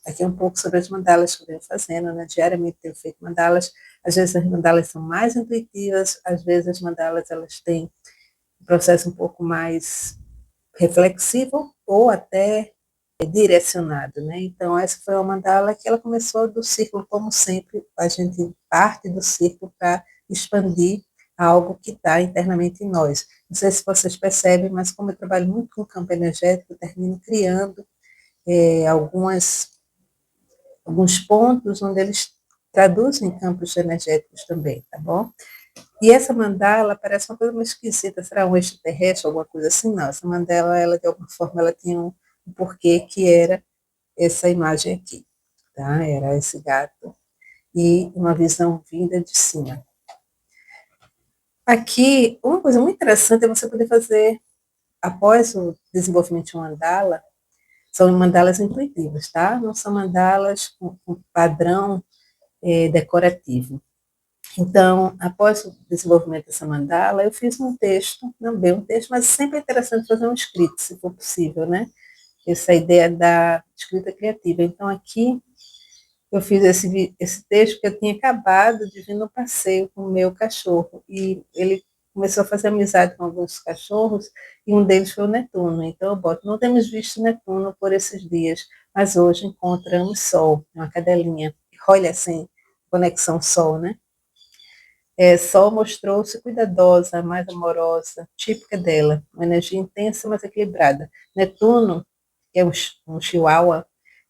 aqui um pouco sobre as mandalas que eu venho fazendo, né? Diariamente tenho feito mandalas. Às vezes as mandalas são mais intuitivas, às vezes as mandalas elas têm um processo um pouco mais reflexivo ou até direcionado, né? Então essa foi uma mandala que ela começou do círculo, como sempre, a gente parte do círculo para expandir algo que está internamente em nós. Não sei se vocês percebem, mas como eu trabalho muito com o campo energético, eu termino criando alguns pontos onde eles traduzem campos energéticos também, tá bom? E essa mandala parece uma coisa mais esquisita, será um extraterrestre, alguma coisa assim? Não, essa mandala, ela de alguma forma, ela tinha um porquê que era essa imagem aqui, tá? Era esse gato e uma visão vinda de cima. Aqui, uma coisa muito interessante é você poder fazer, após o desenvolvimento de uma mandala, são mandalas intuitivas, tá? Não são mandalas com padrão decorativo. Então, após o desenvolvimento dessa mandala, eu fiz um texto, não bem um texto, mas sempre é interessante fazer um escrito, se for possível, né? Essa ideia da escrita criativa. Então, aqui eu fiz esse texto que eu tinha acabado de vir no passeio com o meu cachorro, e ele começou a fazer amizade com alguns cachorros, e um deles foi o Netuno. Então, eu boto, não temos visto Netuno por esses dias, mas hoje encontramos Sol, uma cadelinha. Olha assim, conexão Sol, né? Sol mostrou-se cuidadosa, mais amorosa, típica dela, uma energia intensa, mas equilibrada. Netuno, que é um chihuahua,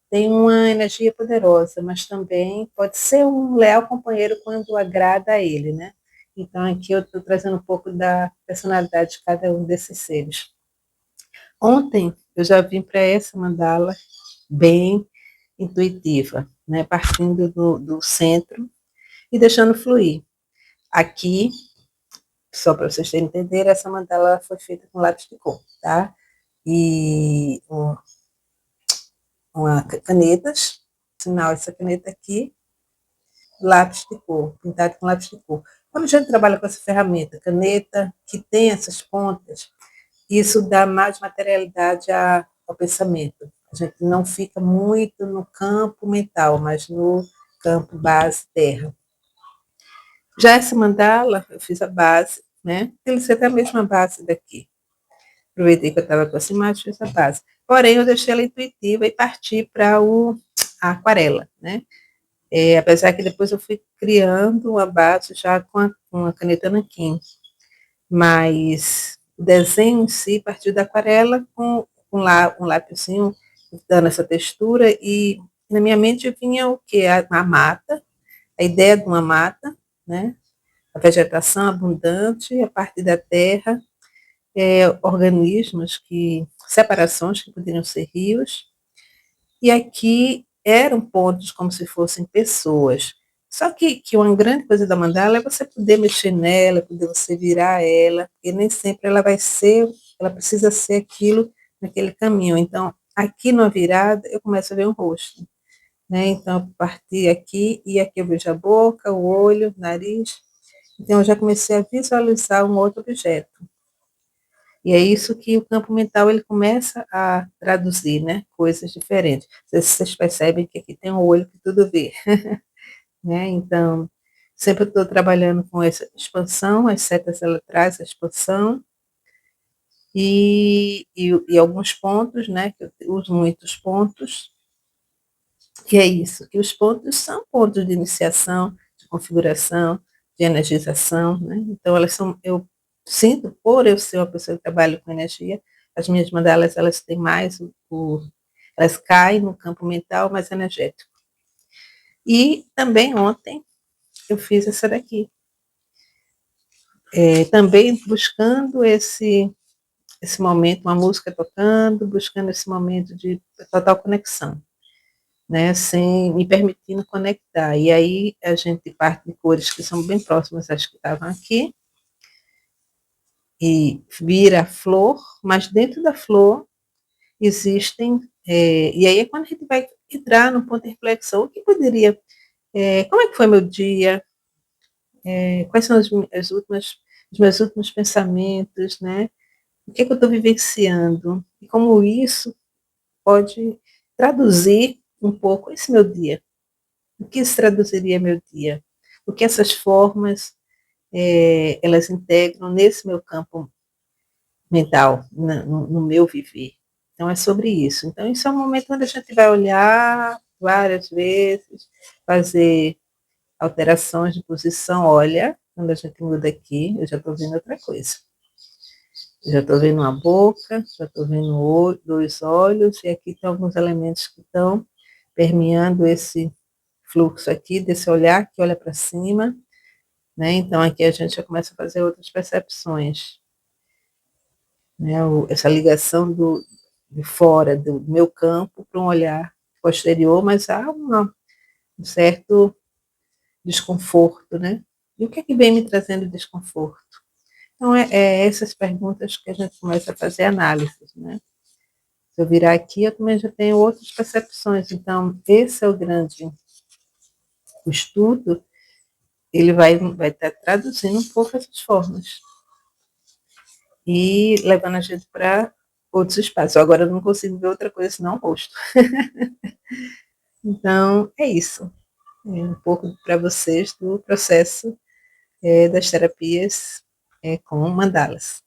tem uma energia poderosa, mas também pode ser um leal companheiro quando agrada a ele, né? Então, aqui eu estou trazendo um pouco da personalidade de cada um desses seres. Ontem, eu já vim para essa mandala bem intuitiva, né? Partindo do centro e deixando fluir. Aqui, só para vocês terem entender, essa mandala foi feita com lápis de cor, tá? E uma canetas, sinal essa caneta aqui, lápis de cor, pintado com lápis de cor. Quando a gente trabalha com essa ferramenta, caneta, que tem essas pontas, isso dá mais materialidade ao pensamento. A gente não fica muito no campo mental, mas no campo base terra. Já essa mandala, eu fiz a base, né? Ele ser a mesma base daqui. Aproveitei que eu estava com essa imagem, fiz a base. Porém, eu deixei ela intuitiva e parti para a aquarela, né? Apesar que depois eu fui criando uma base já com a caneta nanquim. Mas o desenho em si partiu da aquarela com um lápisinho dando essa textura, e na minha mente vinha o quê? A mata, a ideia de uma mata, né? A vegetação abundante, a parte da terra, organismos, separações que poderiam ser rios, e aqui eram pontos como se fossem pessoas. Só que uma grande coisa da mandala é você poder mexer nela, poder você virar ela, porque nem sempre ela precisa ser aquilo naquele caminho. Então, aqui na virada, eu começo a ver um rosto, né? Então, eu parti aqui, e aqui eu vejo a boca, o olho, o nariz. Então, eu já comecei a visualizar um outro objeto. E é isso que o campo mental ele começa a traduzir, né? Coisas diferentes. Vocês percebem que aqui tem um olho que tudo vê, né? Então, sempre estou trabalhando com essa expansão, as setas ela traz a expansão, e alguns pontos, né? Que eu uso muitos pontos, que é isso, que os pontos são pontos de iniciação, de configuração, de energização, né? Então, eu sinto, por eu ser uma pessoa que trabalha com energia, as minhas mandalas, elas têm mais elas caem no campo mental, mais energético. E também ontem eu fiz essa daqui, também buscando esse momento, uma música tocando, buscando esse momento de total conexão, né, sem me permitindo conectar. E aí a gente parte de cores que são bem próximas às que estavam aqui, e vira flor, mas dentro da flor existem, e aí é quando a gente vai entrar no ponto de reflexão, o que poderia, como é que foi meu dia, quais são os meus últimos pensamentos, né, o que é que eu estou vivenciando, e como isso pode traduzir um pouco esse meu dia. O que isso traduziria meu dia? O que essas formas elas integram nesse meu campo mental, no meu viver. Então, é sobre isso. Então, isso é um momento onde a gente vai olhar várias vezes, fazer alterações de posição. Olha, quando a gente muda aqui, eu já estou vendo outra coisa. Já estou vendo uma boca, já estou vendo dois olhos, e aqui tem alguns elementos que estão permeando esse fluxo aqui, desse olhar que olha para cima, né? Então, aqui a gente já começa a fazer outras percepções, né? Essa ligação de fora do meu campo para um olhar posterior, mas há um certo desconforto, né? E o que é que vem me trazendo desconforto? Então, é essas perguntas que a gente começa a fazer análises, né? Se eu virar aqui, eu também já tenho outras percepções. Então, esse é o estudo, ele vai estar traduzindo um pouco essas formas e levando a gente para outros espaços. Agora eu não consigo ver outra coisa senão o rosto. Então, é isso. É um pouco para vocês do processo das terapias com mandalas.